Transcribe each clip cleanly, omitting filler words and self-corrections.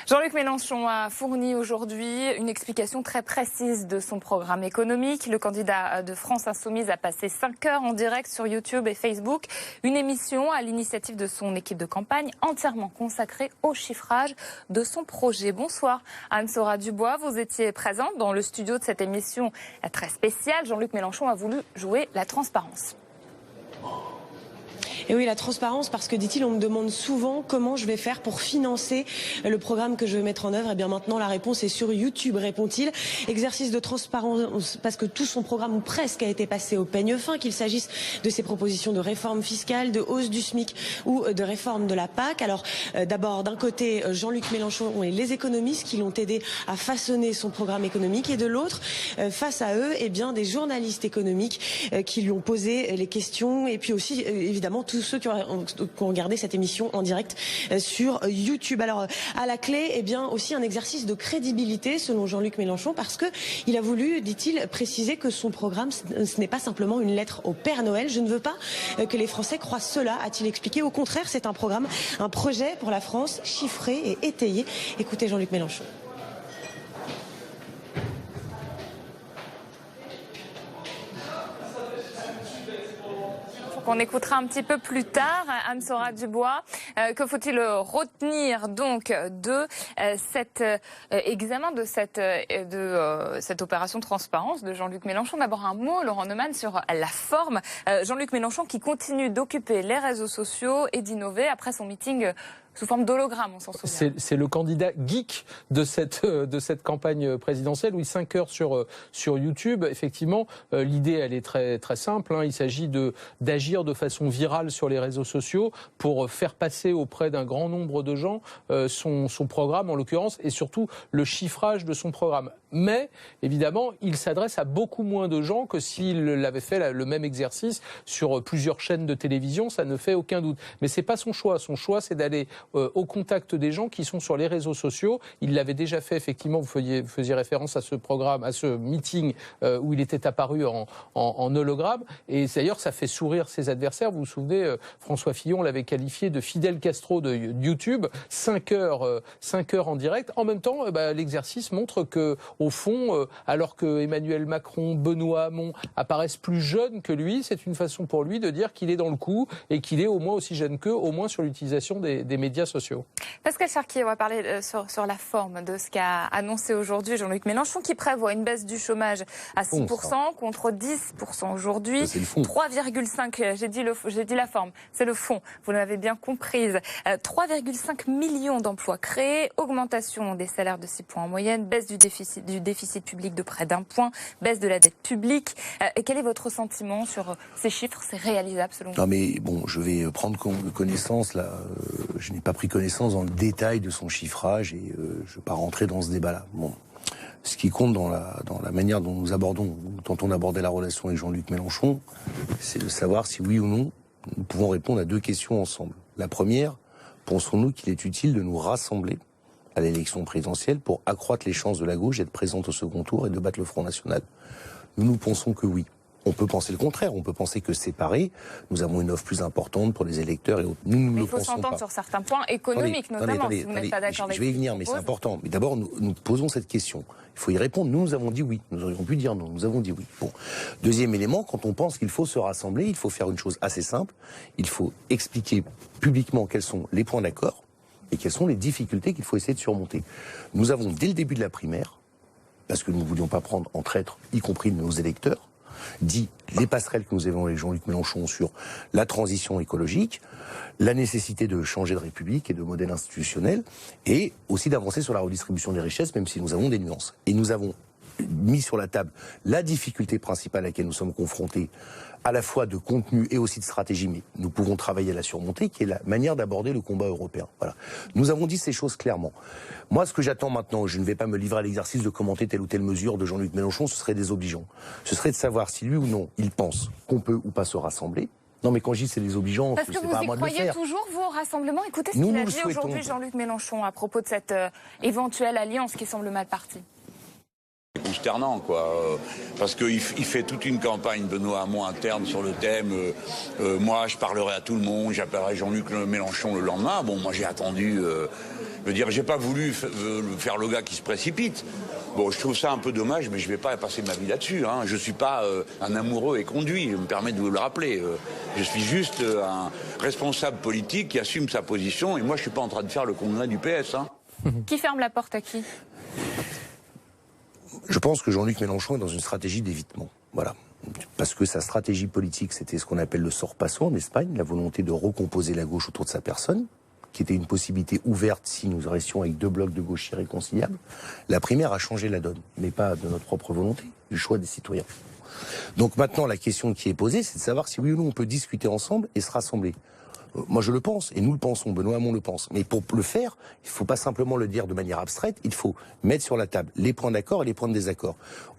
Jean-Luc Mélenchon a fourni aujourd'hui une explication très précise de son programme économique. Le candidat de France Insoumise a passé 5 heures en direct sur YouTube et Facebook. Une émission à l'initiative de son équipe de campagne entièrement consacrée au chiffrage de son projet. Bonsoir Anne-Sora Dubois, vous étiez présente dans le studio de cette émission très spéciale. Jean-Luc Mélenchon a voulu jouer la transparence. Et oui, la transparence, parce que, dit-il, on me demande souvent comment je vais faire pour financer le programme que je vais mettre en œuvre. Et bien maintenant, la réponse est sur YouTube, répond-il. Exercice de transparence, parce que tout son programme, ou presque, a été passé au peigne fin, qu'il s'agisse de ses propositions de réforme fiscale, de hausse du SMIC ou de réforme de la PAC. Alors, d'abord, d'un côté, Jean-Luc Mélenchon et les économistes qui l'ont aidé à façonner son programme économique. Et de l'autre, face à eux, eh bien, des journalistes économiques qui lui ont posé les questions. Et puis aussi, évidemment, tous ceux qui ont regardé cette émission en direct sur YouTube. Alors, à la clé, eh bien, aussi un exercice de crédibilité, selon Jean-Luc Mélenchon, parce que il a voulu, dit-il, préciser que son programme, ce n'est pas simplement une lettre au Père Noël. Je ne veux pas que les Français croient cela, a-t-il expliqué. Au contraire, c'est un programme, un projet pour la France chiffré et étayé. Écoutez Jean-Luc Mélenchon. On écoutera un petit peu plus tard, Anne-Sora Dubois. Que faut-il retenir donc de cet examen, de cette opération transparence de Jean-Luc Mélenchon? D'abord un mot, Laurent Neumann, sur la forme. Jean-Luc Mélenchon qui continue d'occuper les réseaux sociaux et d'innover après son meeting sous forme d'hologramme, on s'en souvient. C'est le candidat geek de cette campagne présidentielle. Oui, 5 heures sur YouTube. Effectivement, l'idée, elle est très, très simple. Il s'agit d'agir de façon virale sur les réseaux sociaux pour faire passer auprès d'un grand nombre de gens son programme, en l'occurrence, et surtout le chiffrage de son programme. Mais, évidemment, il s'adresse à beaucoup moins de gens que s'il avait fait le même exercice sur plusieurs chaînes de télévision. Ça ne fait aucun doute. Mais c'est pas son choix. Son choix, c'est d'aller au contact des gens qui sont sur les réseaux sociaux. Il l'avait déjà fait, effectivement, vous faisiez référence à ce programme, à ce meeting où il était apparu en hologramme. Et d'ailleurs, ça fait sourire ses adversaires. Vous vous souvenez, François Fillon l'avait qualifié de Fidel Castro de YouTube. 5 heures en direct. En même temps, l'exercice montre que, au fond, alors que Emmanuel Macron, Benoît Hamon apparaissent plus jeunes que lui, c'est une façon pour lui de dire qu'il est dans le coup et qu'il est au moins aussi jeune qu'eux, au moins sur l'utilisation des médias sociaux. Pascal Cherki, on va parler sur la forme de ce qu'a annoncé aujourd'hui Jean-Luc Mélenchon, qui prévoit une baisse du chômage à 6% contre 10% aujourd'hui. 3,5, j'ai dit la forme, c'est le fond, vous l'avez bien comprise. 3,5 millions d'emplois créés, augmentation des salaires de 6 points en moyenne, baisse du déficit public de près d'1 point, baisse de la dette publique. Et quel est votre sentiment sur ces chiffres? C'est réalisable selon vous? Non mais bon, je vais prendre connaissance là. Je n'ai pas pris connaissance dans le détail de son chiffrage et je ne vais pas rentrer dans ce débat-là. Bon, ce qui compte dans la manière dont nous abordons, dont on abordait la relation avec Jean-Luc Mélenchon, c'est de savoir si oui ou non nous pouvons répondre à 2 questions ensemble. La première, pensons-nous qu'il est utile de nous rassembler à l'élection présidentielle pour accroître les chances de la gauche d'être présente au second tour et de battre le Front National? Nous pensons que oui. On peut penser le contraire, on peut penser que séparés, nous avons une offre plus importante pour les électeurs et autres. Nous ne le pensons pas. Il faut s'entendre sur certains points économiques, notamment, si vous n'êtes pas d'accord avec je vais y venir, mais c'est important. Mais d'abord, nous posons cette question. Il faut y répondre. Nous avons dit oui. Nous aurions pu dire non. Nous avons dit oui. Bon. Deuxième élément, quand on pense qu'il faut se rassembler, il faut faire une chose assez simple. Il faut expliquer publiquement quels sont les points d'accord et quelles sont les difficultés qu'il faut essayer de surmonter. Nous avons, dès le début de la primaire, parce que nous ne voulions pas prendre en traître, y compris nos électeurs, dit les passerelles que nous avons avec Jean-Luc Mélenchon sur la transition écologique, la nécessité de changer de République et de modèle institutionnel, et aussi d'avancer sur la redistribution des richesses, même si nous avons des nuances. Et nous avons mis sur la table la difficulté principale à laquelle nous sommes confrontés, à la fois de contenu et aussi de stratégie, mais nous pouvons travailler à la surmonter, qui est la manière d'aborder le combat européen. Voilà. Nous avons dit ces choses clairement. Moi, ce que j'attends maintenant, je ne vais pas me livrer à l'exercice de commenter telle ou telle mesure de Jean-Luc Mélenchon, ce serait désobligeant. Ce serait de savoir si lui ou non, il pense qu'on peut ou pas se rassembler. Non, mais quand je dis c'est désobligeant, c'est pas à moi de le faire. Parce que vous y croyez toujours, vous, au rassemblement. Écoutez ce qu'il a dit aujourd'hui Jean-Luc Mélenchon à propos de cette éventuelle alliance qui semble mal partie. Je alternant, quoi. Parce qu'il fait toute une campagne, Benoît Hamon, interne sur le thème. Moi, je parlerai à tout le monde, j'appellerai Jean-Luc Mélenchon le lendemain. Bon, moi, j'ai attendu... je veux dire, j'ai pas voulu faire le gars qui se précipite. Bon, je trouve ça un peu dommage, mais je vais pas passer ma vie là-dessus. Hein. Je suis pas un amoureux éconduit, je me permets de vous le rappeler. Je suis juste un responsable politique qui assume sa position, et moi, je suis pas en train de faire le condamné du PS. Hein. Qui ferme la porte à qui? Je pense que Jean-Luc Mélenchon est dans une stratégie d'évitement. Voilà. Parce que sa stratégie politique, c'était ce qu'on appelle le sorpasso en Espagne, la volonté de recomposer la gauche autour de sa personne, qui était une possibilité ouverte si nous restions avec deux blocs de gauche irréconciliables. La primaire a changé la donne, mais pas de notre propre volonté, du choix des citoyens. Donc maintenant, la question qui est posée, c'est de savoir si oui ou non on peut discuter ensemble et se rassembler. Moi je le pense, et nous le pensons, Benoît Hamon le pense. Mais pour le faire, il ne faut pas simplement le dire de manière abstraite, il faut mettre sur la table les points d'accord et les points de désaccord.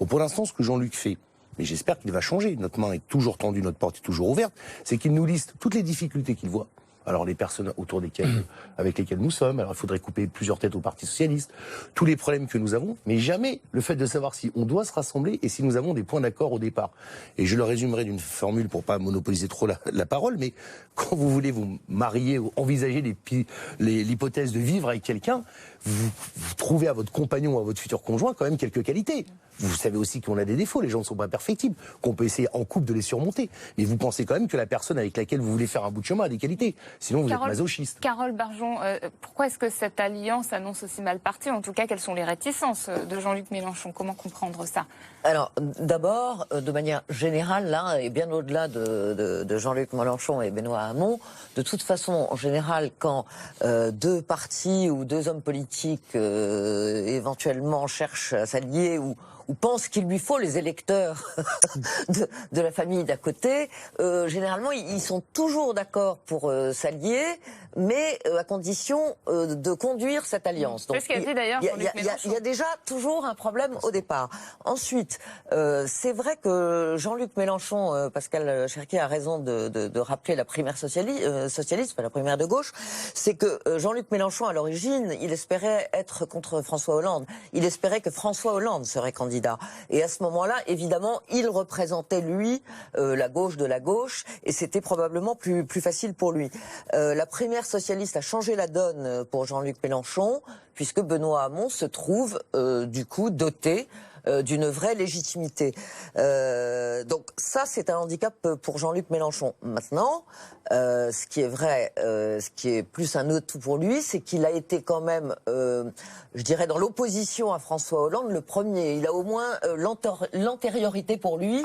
Pour l'instant, ce que Jean-Luc fait, mais j'espère qu'il va changer, notre main est toujours tendue, notre porte est toujours ouverte, c'est qu'il nous liste toutes les difficultés qu'il voit. Alors les personnes autour desquelles, avec lesquelles nous sommes, alors il faudrait couper plusieurs têtes au Parti Socialiste, tous les problèmes que nous avons, mais jamais le fait de savoir si on doit se rassembler et si nous avons des points d'accord au départ. Et je le résumerai d'une formule pour pas monopoliser trop la parole, mais quand vous voulez vous marier ou envisager l'hypothèse de vivre avec quelqu'un, vous trouvez à votre compagnon ou à votre futur conjoint quand même quelques qualités. Vous savez aussi qu'on a des défauts, les gens ne sont pas perfectibles, qu'on peut essayer en couple de les surmonter. Mais vous pensez quand même que la personne avec laquelle vous voulez faire un bout de chemin a des qualités. Sinon, vous êtes masochiste. Carole Barjon, pourquoi est-ce que cette alliance annonce aussi mal partie? En tout cas, quelles sont les réticences de Jean-Luc Mélenchon? Comment comprendre ça? Alors, d'abord, de manière générale, là, et bien au-delà de Jean-Luc Mélenchon et Benoît Hamon, de toute façon, en général, quand deux partis ou deux hommes politiques éventuellement cherchent à s'allier ou pensent qu'il lui faut les électeurs de la famille d'à côté, généralement, ils sont toujours d'accord pour s'allier, mais à condition de conduire cette alliance. C'est ce qu'a dit d'ailleurs Jean-Luc Mélenchon. Il y a déjà toujours un problème au départ. Ensuite, c'est vrai que Jean-Luc Mélenchon, Pascal Cherki a raison de rappeler la primaire socialiste, pas la primaire de gauche, c'est que Jean-Luc Mélenchon, à l'origine, il espérait être contre François Hollande. Il espérait que François Hollande serait candidat. Et à ce moment-là, évidemment, il représentait, lui, la gauche de la gauche, et c'était probablement plus facile pour lui. La primaire socialiste a changé la donne pour Jean-Luc Mélenchon, puisque Benoît Hamon se trouve, du coup, doté d'une vraie légitimité. Donc ça, c'est un handicap pour Jean-Luc Mélenchon. Maintenant, ce qui est vrai, ce qui est plus un atout pour lui, c'est qu'il a été quand même, je dirais, dans l'opposition à François Hollande, le premier. Il a au moins l'antériorité pour lui,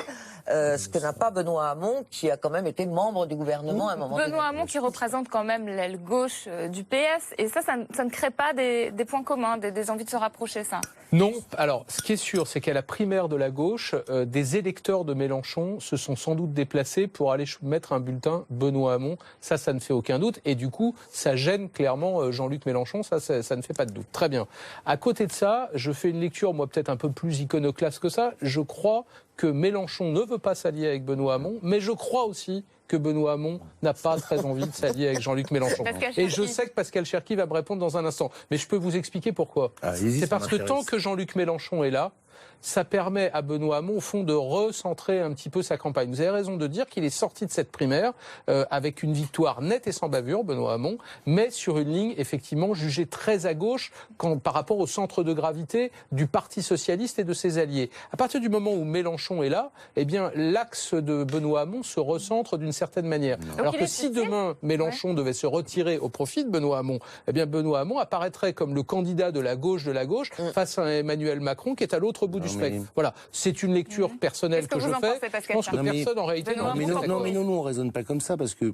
ce que n'a pas Benoît Hamon, qui a quand même été membre du gouvernement à un moment donné. Benoît Hamon qui représente quand même l'aile gauche du PS, et ça ne crée pas des points communs, des envies de se rapprocher, ça? Non. Alors, ce qui est sûr, c'est qu'à la primaire de la gauche, des électeurs de Mélenchon se sont sans doute déplacés pour aller mettre un bulletin Benoît Hamon. Ça ne fait aucun doute. Et du coup, ça gêne clairement Jean-Luc Mélenchon. Ça ne fait pas de doute. Très bien. À côté de ça, je fais une lecture, moi, peut-être un peu plus iconoclaste que ça. Je crois que Mélenchon ne veut pas s'allier avec Benoît Hamon, mais je crois aussi que Benoît Hamon n'a pas très envie de s'allier avec Jean-Luc Mélenchon. Et je sais que Pascal Cherki va me répondre dans un instant. Mais je peux vous expliquer pourquoi. C'est parce que tant que Jean-Luc Mélenchon est là, ça permet à Benoît Hamon, au fond, de recentrer un petit peu sa campagne. Vous avez raison de dire qu'il est sorti de cette primaire avec une victoire nette et sans bavure, Benoît Hamon, mais sur une ligne, effectivement, jugée très à gauche par rapport au centre de gravité du Parti Socialiste et de ses alliés. À partir du moment où Mélenchon est là, eh bien, l'axe de Benoît Hamon se recentre d'une certaine manière. Alors que si demain, Mélenchon devait se retirer au profit de Benoît Hamon, eh bien, Benoît Hamon apparaîtrait comme le candidat de la gauche face à Emmanuel Macron, qui est à l'autre bout du spectre. Voilà, c'est une lecture personnelle que je fais. Je pense que personne en réalité non, mais nous on raisonne pas comme ça parce que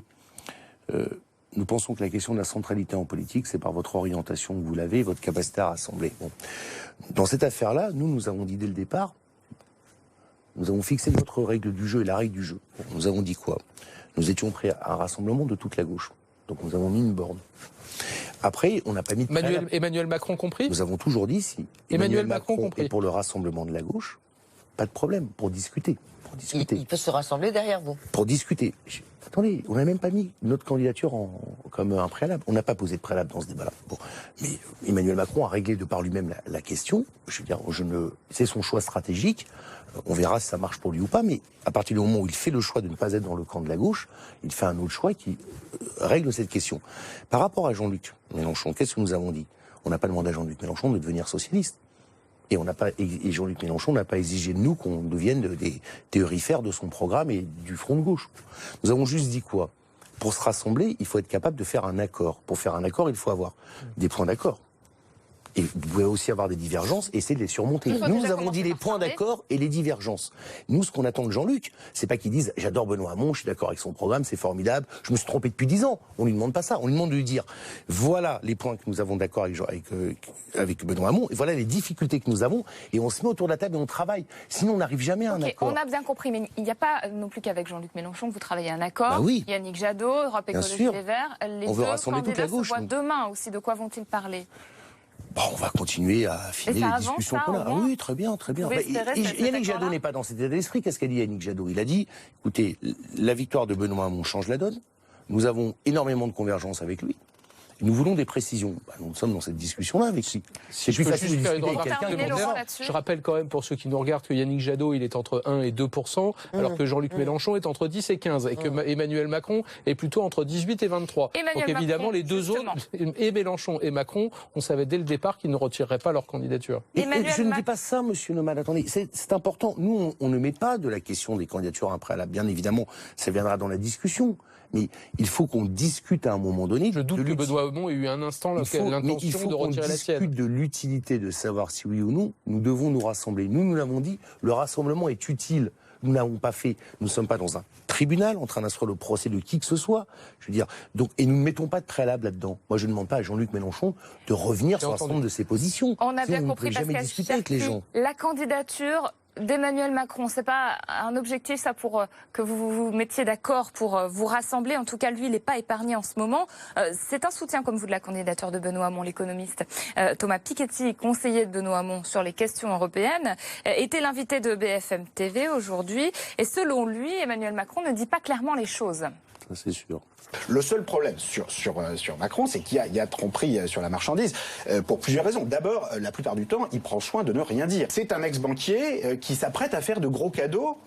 nous pensons que la question de la centralité en politique, c'est par votre orientation que vous l'avez, votre capacité à rassembler. Bon. Dans cette affaire-là, nous avons dit dès le départ, nous avons fixé notre règle du jeu et la règle du jeu. Bon, nous avons dit quoi? Nous étions prêts à un rassemblement de toute la gauche. Donc nous avons mis une borne. Après, on n'a pas mis de Emmanuel Macron compris. Nous avons toujours dit si Emmanuel Macron compris. Et pour le rassemblement de la gauche, pas de problème, pour discuter. Il peut se rassembler derrière vous. Pour discuter. Attendez, on n'a même pas mis notre candidature comme un préalable. On n'a pas posé de préalable dans ce débat-là. Bon. Mais Emmanuel Macron a réglé de par lui-même la question. Je veux dire, c'est son choix stratégique. On verra si ça marche pour lui ou pas. Mais à partir du moment où il fait le choix de ne pas être dans le camp de la gauche, il fait un autre choix qui règle cette question. Par rapport à Jean-Luc Mélenchon, qu'est-ce que nous avons dit? On n'a pas demandé à Jean-Luc Mélenchon de devenir socialiste. Et Jean-Luc Mélenchon n'a pas exigé de nous qu'on devienne des théorifères de son programme et du front de gauche. Nous avons juste dit quoi? Pour se rassembler, il faut être capable de faire un accord. Pour faire un accord, il faut avoir des points d'accord. Et vous pouvez aussi avoir des divergences et essayer de les surmonter. Nous avons dit les points d'accord et les divergences. Nous, ce qu'on attend de Jean-Luc, c'est pas qu'il dise « j'adore Benoît Hamon, je suis d'accord avec son programme, c'est formidable, je me suis trompé depuis 10 ans ». On lui demande pas ça, on lui demande de lui dire « voilà les points que nous avons d'accord avec Benoît Hamon, et voilà les difficultés que nous avons, et on se met autour de la table et on travaille. Sinon, on n'arrive jamais à un accord. » On a bien compris, mais il n'y a pas non plus qu'avec Jean-Luc Mélenchon que vous travaillez un accord. Bah oui. Yannick Jadot, Europe Écologie Les Verts, les on veut rassembler toute la gauche. Se voient demain aussi. De quoi vont-ils parler? On va continuer à affiner les discussions qu'on a. Ah oui, très bien, très bien. Yannick Jadot n'est pas dans cet état d'esprit. Qu'est-ce qu'a dit Yannick Jadot? Il a dit, écoutez, la victoire de Benoît Hamon change la donne. Nous avons énormément de convergence avec lui. Nous voulons des précisions. Nous sommes dans cette discussion-là avec lui. C'est plus facile de discuter avec quelqu'un de Je rappelle quand même pour ceux qui nous regardent que Yannick Jadot, il est entre 1 et 2%, alors que Jean-Luc Mélenchon est entre 10 et 15, et que Emmanuel Macron est plutôt entre 18 et 23. Donc évidemment, Macron, les deux autres, et Mélenchon et Macron, on savait dès le départ qu'ils ne retireraient pas leur candidature. Je ne dis pas ça, monsieur Nomad. Attendez, c'est important. Nous, on ne met pas de la question des candidatures impréalables. Bien évidemment, ça viendra dans la discussion. Mais il faut qu'on discute à un moment donné. Je doute que Benoît Hamon ait eu un instant l'intention de retirer la sienne. Il faut qu'on discute de l'utilité de savoir si oui ou non, nous devons nous rassembler. Nous l'avons dit, le rassemblement est utile. Nous n'avons pas fait, nous ne sommes pas dans un tribunal en train d'instruire le procès de qui que ce soit. Je veux dire, donc, et nous ne mettons pas de préalable là-dedans. Moi, je ne demande pas à Jean-Luc Mélenchon de revenir sur un certain nombre de ses positions. On a bien compris, parce jamais discuter avec les gens. La candidature d'Emmanuel Macron, c'est pas un objectif ça pour que vous vous mettiez d'accord pour vous rassembler. En tout cas, lui, il n'est pas épargné en ce moment. C'est un soutien comme vous de la candidature de Benoît Hamon, l'économiste. Thomas Piketty, conseiller de Benoît Hamon sur les questions européennes, était l'invité de BFM TV aujourd'hui. Et selon lui, Emmanuel Macron ne dit pas clairement les choses. Ça, c'est sûr. Le seul problème sur Macron, c'est qu'il y a tromperie sur la marchandise, pour plusieurs raisons. D'abord, la plupart du temps, il prend soin de ne rien dire. C'est un ex-banquier qui s'apprête à faire de gros cadeaux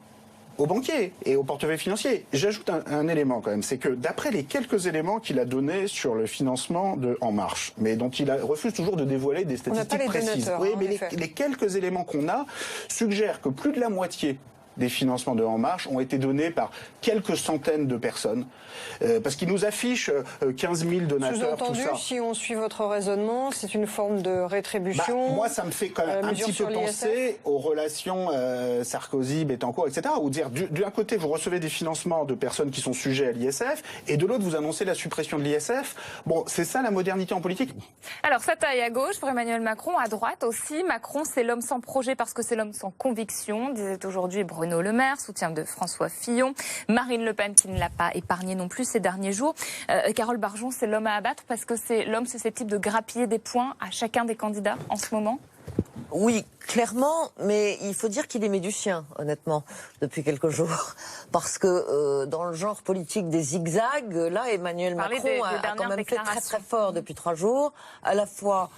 aux banquiers et aux portefeuilles financiers. J'ajoute un élément quand même, c'est que d'après les quelques éléments qu'il a donnés sur le financement de En Marche, mais dont il refuse toujours de dévoiler des statistiques précises. Oui, mais les quelques éléments qu'on a suggèrent que plus de la moitié des financements de En Marche ont été donnés par quelques centaines de personnes, parce qu'ils nous affichent 15 000 donateurs, tout ça. Si on suit votre raisonnement, c'est une forme de rétribution. Moi, ça me fait quand même un petit peu penser aux relations Sarkozy-Bettencourt, etc. Où dire, d'un côté, vous recevez des financements de personnes qui sont sujets à l'ISF, et de l'autre, vous annoncez la suppression de l'ISF. Bon, c'est ça la modernité en politique. Alors, ça taille à gauche pour Emmanuel Macron, à droite aussi. Macron, c'est l'homme sans projet parce que c'est l'homme sans conviction, disait aujourd'hui Bruno Le Maire, soutien de François Fillon. Marine Le Pen qui ne l'a pas épargné non plus ces derniers jours. Carole Barjon, c'est l'homme à abattre parce que c'est l'homme susceptible de grappiller des points à chacun des candidats en ce moment. Oui, clairement, mais il faut dire qu'il est médusien, honnêtement, depuis quelques jours. Parce que dans le genre politique des zigzags, là, Emmanuel Macron a quand même fait très très fort depuis 3 jours, à la fois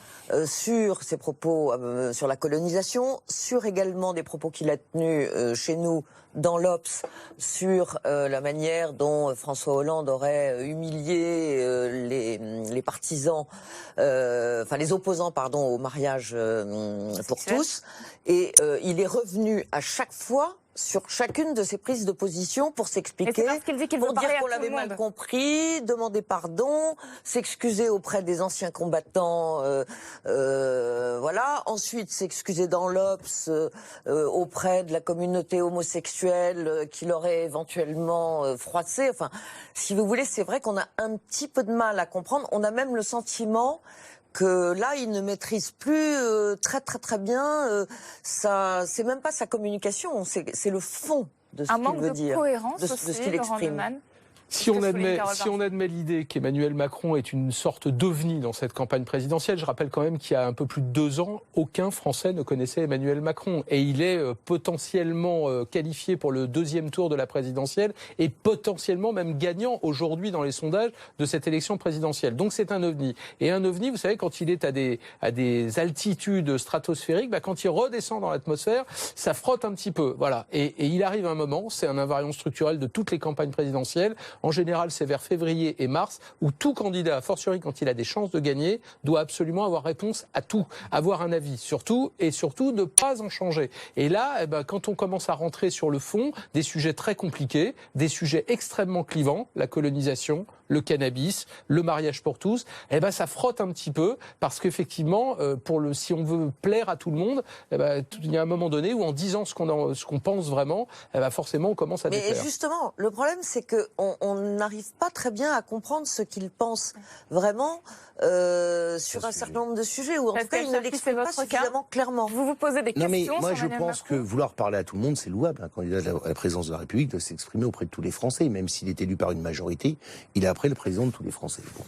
sur ses propos sur la colonisation, sur également des propos qu'il a tenus chez nous dans l'Obs sur la manière dont François Hollande aurait humilié les partisans, enfin les opposants, pardon, au mariage pour tous. Et il est revenu à chaque fois sur chacune de ses prises de position pour s'expliquer, pour dire qu'on l'avait mal compris, demander pardon, s'excuser auprès des anciens combattants, voilà. Ensuite, s'excuser dans l'Obs auprès de la communauté homosexuelle qui l'aurait éventuellement froissé. Enfin, si vous voulez, c'est vrai qu'on a un petit peu de mal à comprendre. On a même le sentiment que là, il ne maîtrise plus très bien c'est même pas sa communication, c'est le fond de ce qu'il veut dire. Un manque de cohérence de ce qu'il exprime. Si on admet l'idée qu'Emmanuel Macron est une sorte d'ovni dans cette campagne présidentielle, je rappelle quand même qu'il y a un peu plus de 2 ans, aucun Français ne connaissait Emmanuel Macron. Et il est potentiellement qualifié pour le 2e tour de la présidentielle et potentiellement même gagnant aujourd'hui dans les sondages de cette élection présidentielle. Donc c'est un ovni. Et un ovni, vous savez, quand il est à des altitudes stratosphériques, quand il redescend dans l'atmosphère, ça frotte un petit peu. Voilà. Et il arrive un moment, c'est un invariant structurel de toutes les campagnes présidentielles. En général, c'est vers février et mars où tout candidat, a fortiori quand il a des chances de gagner, doit absolument avoir réponse à tout, avoir un avis sur tout et surtout ne pas en changer. Et là, quand on commence à rentrer sur le fond, des sujets très compliqués, des sujets extrêmement clivants, la colonisation, le cannabis, le mariage pour tous, ça frotte un petit peu parce qu'effectivement, si on veut plaire à tout le monde, il y a un moment donné où en disant ce qu'on pense vraiment, forcément on commence à déplaire. Mais justement, le problème c'est que on n'arrive pas très bien à comprendre ce qu'ils pensent vraiment sur un certain nombre de sujets ou en tout cas ils ne l'expriment pas suffisamment clairement. Vous vous posez des questions. Non mais moi je pense Macron. Que vouloir parler à tout le monde c'est louable. Un candidat à la présidence de la République doit s'exprimer auprès de tous les Français, même s'il est élu par une majorité, il est après le président de tous les Français. Bon.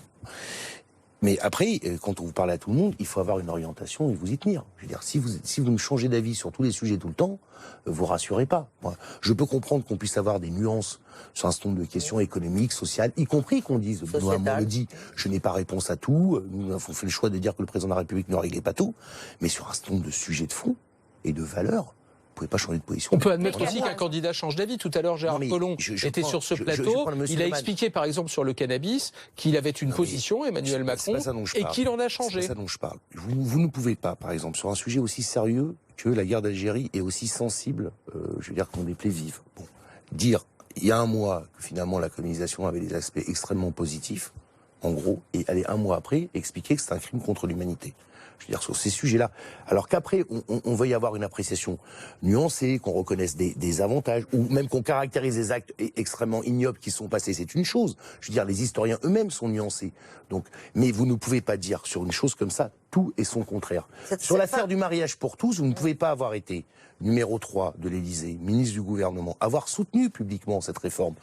Mais après, quand on vous parle à tout le monde, il faut avoir une orientation et vous y tenir. Je veux dire, si vous me changez d'avis sur tous les sujets tout le temps, vous rassurez pas. Moi, je peux comprendre qu'on puisse avoir des nuances sur un certain nombre de questions économiques, sociales, y compris qu'on dise, Benoît Hamon le dit, je n'ai pas réponse à tout, nous avons fait le choix de dire que le président de la République ne réglait pas tout, mais sur un certain nombre de sujets de fond et de valeurs, vous pouvez pas changer de position. On peut admettre aussi qu'un candidat change d'avis. Tout à l'heure, Gérard Collomb était sur ce plateau. Il a expliqué, par exemple, sur le cannabis, qu'il avait une position, Emmanuel Macron, et qu'il en a changé. C'est ça dont je parle. Vous ne pouvez pas, par exemple, sur un sujet aussi sérieux que la guerre d'Algérie et aussi sensible, je veux dire, qu'on des plaies vives. Bon, dire, il y a un mois, que finalement la colonisation avait des aspects extrêmement positifs, en gros, et aller un mois après expliquer que c'est un crime contre l'humanité. Je veux dire, sur ces sujets-là. Alors qu'après, on va y avoir une appréciation nuancée, qu'on reconnaisse des avantages, ou même qu'on caractérise des actes extrêmement ignobles qui sont passés, c'est une chose. Je veux dire, les historiens eux-mêmes sont nuancés. Donc, mais vous ne pouvez pas dire sur une chose comme ça, tout et son contraire. Sur l'affaire du mariage pour tous, vous ne pouvez pas avoir été numéro 3 de l'Élysée, ministre du gouvernement, avoir soutenu publiquement cette réforme.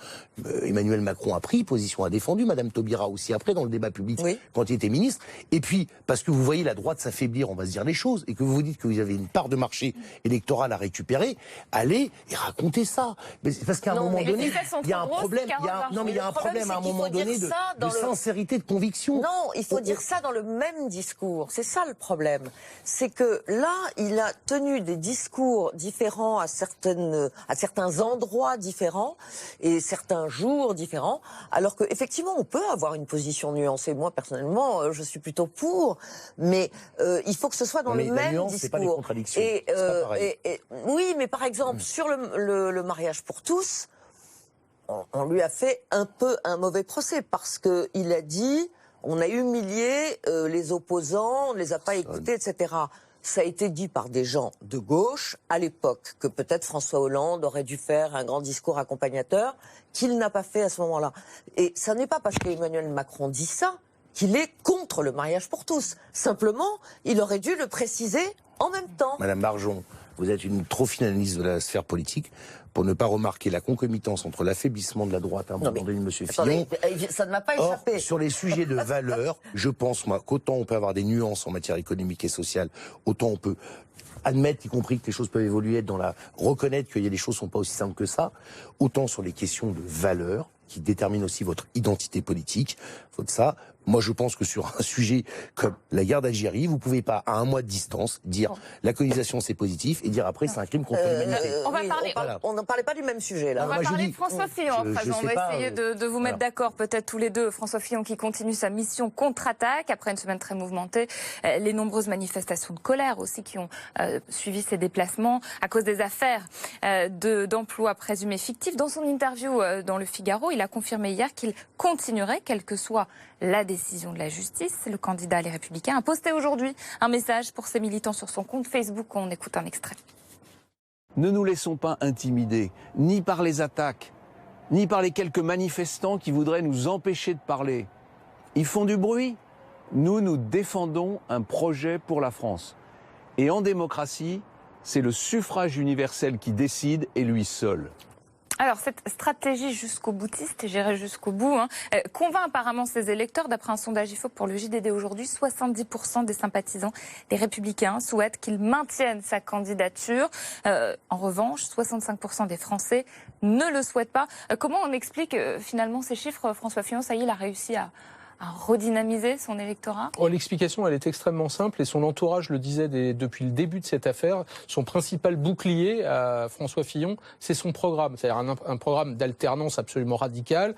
Emmanuel Macron a pris position, a défendu Madame Taubira aussi après dans le débat public quand il était ministre. Et puis, parce que vous voyez la droite s'affaiblir, on va se dire les choses, et que vous vous dites que vous avez une part de marché électoral à récupérer, allez et racontez ça. Mais parce qu'à un moment donné, il y a un problème, il y a un problème à un moment donné de sincérité, de conviction. Non, il faut dire ça dans le même discours. C'est ça le problème. C'est que là, il a tenu des discours différents à certains endroits différents et certains jours différents, alors que effectivement on peut avoir une position nuancée. Moi personnellement, je suis plutôt pour, mais il faut que ce soit dans le même discours. C'est pas des contradictions. Oui, mais par exemple sur le mariage pour tous, on lui a fait un peu un mauvais procès parce que il a dit, on a humilié les opposants, on ne les a pas écoutés, etc. Ça a été dit par des gens de gauche à l'époque, que peut-être François Hollande aurait dû faire un grand discours accompagnateur, qu'il n'a pas fait à ce moment-là. Et ça n'est pas parce qu'Emmanuel Macron dit ça qu'il est contre le mariage pour tous. Simplement, il aurait dû le préciser en même temps. Madame Barjon, vous êtes une trop fine analyse de la sphère politique pour ne pas remarquer la concomitance entre l'affaiblissement de la droite à un moment donné de M. Fillon. Ça ne m'a pas échappé. Or, sur les sujets de valeur, je pense, moi, qu'autant on peut avoir des nuances en matière économique et sociale, autant on peut admettre, y compris que les choses peuvent évoluer, reconnaître qu'il y a des choses qui ne sont pas aussi simples que ça, autant sur les questions de valeur, qui déterminent aussi votre identité politique, moi je pense que sur un sujet comme la guerre d'Algérie, vous ne pouvez pas, à un mois de distance, dire la colonisation c'est positif et dire après c'est un crime contre l'humanité. On n'en parlait pas du même sujet là. On va parler de François Fillon. On va essayer de vous mettre d'accord peut-être tous les deux. François Fillon qui continue sa mission contre-attaque après une semaine très mouvementée. Les nombreuses manifestations de colère aussi qui ont suivi ses déplacements à cause des affaires d'emplois présumés fictifs. Dans son interview dans Le Figaro, il a confirmé hier qu'il continuerait, quelle que soit la décision de la justice. Le candidat Les Républicains a posté aujourd'hui un message pour ses militants sur son compte Facebook. On écoute un extrait. Ne nous laissons pas intimider, ni par les attaques, ni par les quelques manifestants qui voudraient nous empêcher de parler. Ils font du bruit. Nous défendons un projet pour la France. Et en démocratie, c'est le suffrage universel qui décide et lui seul. Alors, cette stratégie jusqu'au boutiste, et j'irai jusqu'au bout, convainc apparemment ses électeurs. D'après un sondage IFOP pour le JDD aujourd'hui, 70% des sympathisants des Républicains souhaitent qu'il maintienne sa candidature. En revanche, 65% des Français ne le souhaitent pas. Comment on explique finalement ces chiffres, François Fillon? Ça y est, il a réussi à redynamiser son électorat? L'explication, elle est extrêmement simple et son entourage le disait depuis le début de cette affaire. Son principal bouclier à François Fillon, c'est son programme. C'est-à-dire un programme d'alternance absolument radical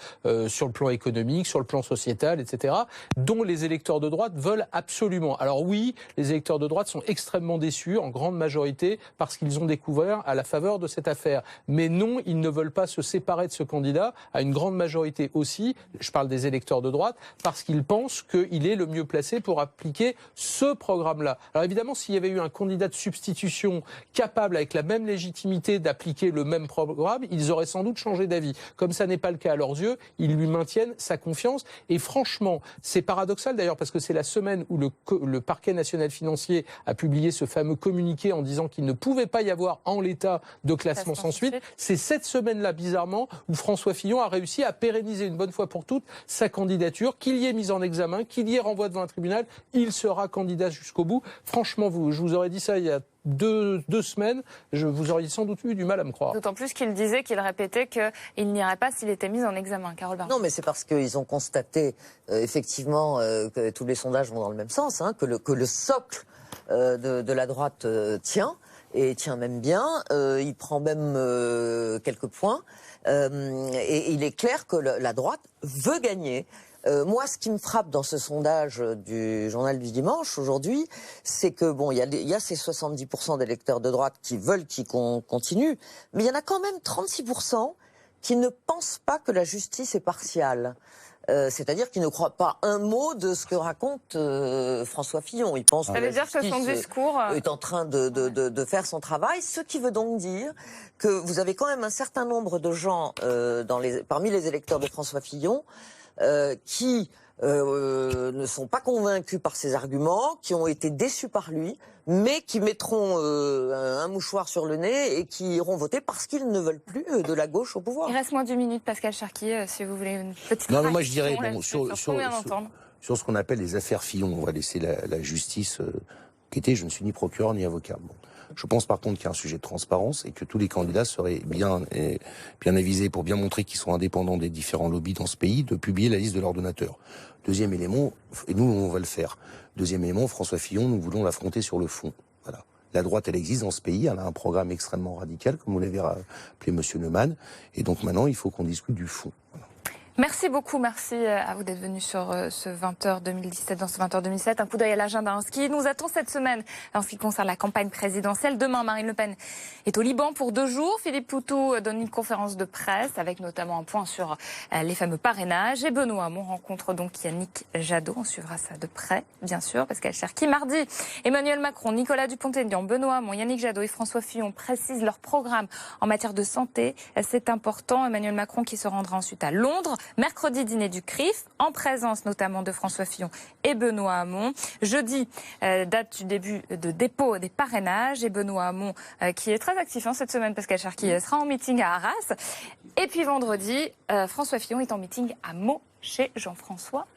sur le plan économique, sur le plan sociétal, etc., dont les électeurs de droite veulent absolument. Alors oui, les électeurs de droite sont extrêmement déçus, en grande majorité, parce qu'ils ont découvert à la faveur de cette affaire. Mais non, ils ne veulent pas se séparer de ce candidat, à une grande majorité aussi, je parle des électeurs de droite, parce qu'ils pensent qu'il est le mieux placé pour appliquer ce programme-là. Alors évidemment, s'il y avait eu un candidat de substitution capable, avec la même légitimité, d'appliquer le même programme, ils auraient sans doute changé d'avis. Comme ça n'est pas le cas à leurs yeux, ils lui maintiennent sa confiance. Et franchement, c'est paradoxal d'ailleurs, parce que c'est la semaine où le parquet national financier a publié ce fameux communiqué en disant qu'il ne pouvait pas y avoir en l'état de classement sans suite. C'est cette semaine-là, bizarrement, où François Fillon a réussi à pérenniser une bonne fois pour toutes sa candidature, qu'il y ait mise en examen, qu'il y ait renvoi devant un tribunal, il sera candidat jusqu'au bout. Franchement, je vous aurais dit ça il y a deux semaines, vous auriez sans doute eu du mal à me croire. D'autant plus qu'il disait, qu'il répétait qu'il n'irait pas s'il était mis en examen. Carole Barbier. Non, mais c'est parce qu'ils ont constaté effectivement que tous les sondages vont dans le même sens, que le socle de la droite tient, et tient même bien. Il prend même quelques points. Et il est clair que la droite veut gagner. Moi, ce qui me frappe dans ce sondage du Journal du Dimanche aujourd'hui, c'est que bon, il y a ces 70% d'électeurs de droite qui veulent qu'il continue, mais il y en a quand même 36% qui ne pensent pas que la justice est partiale. C'est-à-dire qu'ils ne croient pas un mot de ce que raconte François Fillon. Ils pensent que la justice est en train de faire son travail, ce qui veut donc dire que vous avez quand même un certain nombre de gens parmi les électeurs de François Fillon qui ne sont pas convaincus par ses arguments, qui ont été déçus par lui, mais qui mettront un mouchoir sur le nez et qui iront voter parce qu'ils ne veulent plus de la gauche au pouvoir. Il reste moins d'une minute, Pascal Cherki, si vous voulez une petite Non, mais moi je dirais, sur ce qu'on appelle les affaires Fillon, on va laisser la justice enquêter. Je ne suis ni procureur ni avocat. Bon. Je pense par contre qu'il y a un sujet de transparence et que tous les candidats seraient bien avisés pour bien montrer qu'ils sont indépendants des différents lobbies dans ce pays, de publier la liste de leurs donateurs. Deuxième élément, et nous on va le faire. Deuxième élément, François Fillon, nous voulons l'affronter sur le fond. Voilà. La droite, elle existe dans ce pays, elle a un programme extrêmement radical, comme vous l'avez appelé Monsieur Neumann, et donc maintenant il faut qu'on discute du fond. Voilà. Merci beaucoup, merci à vous d'être venu sur ce 20h 2017, dans ce 20h 2017. Un coup d'œil à l'agenda. Ce qui nous attend cette semaine en ce qui concerne la campagne présidentielle. Demain, Marine Le Pen est au Liban pour 2 jours. Philippe Poutou donne une conférence de presse avec notamment un point sur les fameux parrainages. Et Benoît Hamon rencontre donc Yannick Jadot. On suivra ça de près, bien sûr, Pascal Cherki. Mardi, Emmanuel Macron, Nicolas Dupont-Aignan, Benoît Hamon, Yannick Jadot et François Fillon précisent leur programme en matière de santé. C'est important. Emmanuel Macron qui se rendra ensuite à Londres. Mercredi, dîner du CRIF, en présence notamment de François Fillon et Benoît Hamon. Jeudi, date du début de dépôt des parrainages. Et Benoît Hamon, qui est très actif cette semaine, Pascal Cherki, sera en meeting à Arras. Et puis vendredi, François Fillon est en meeting à Meaux, chez Jean-François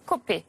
Copé.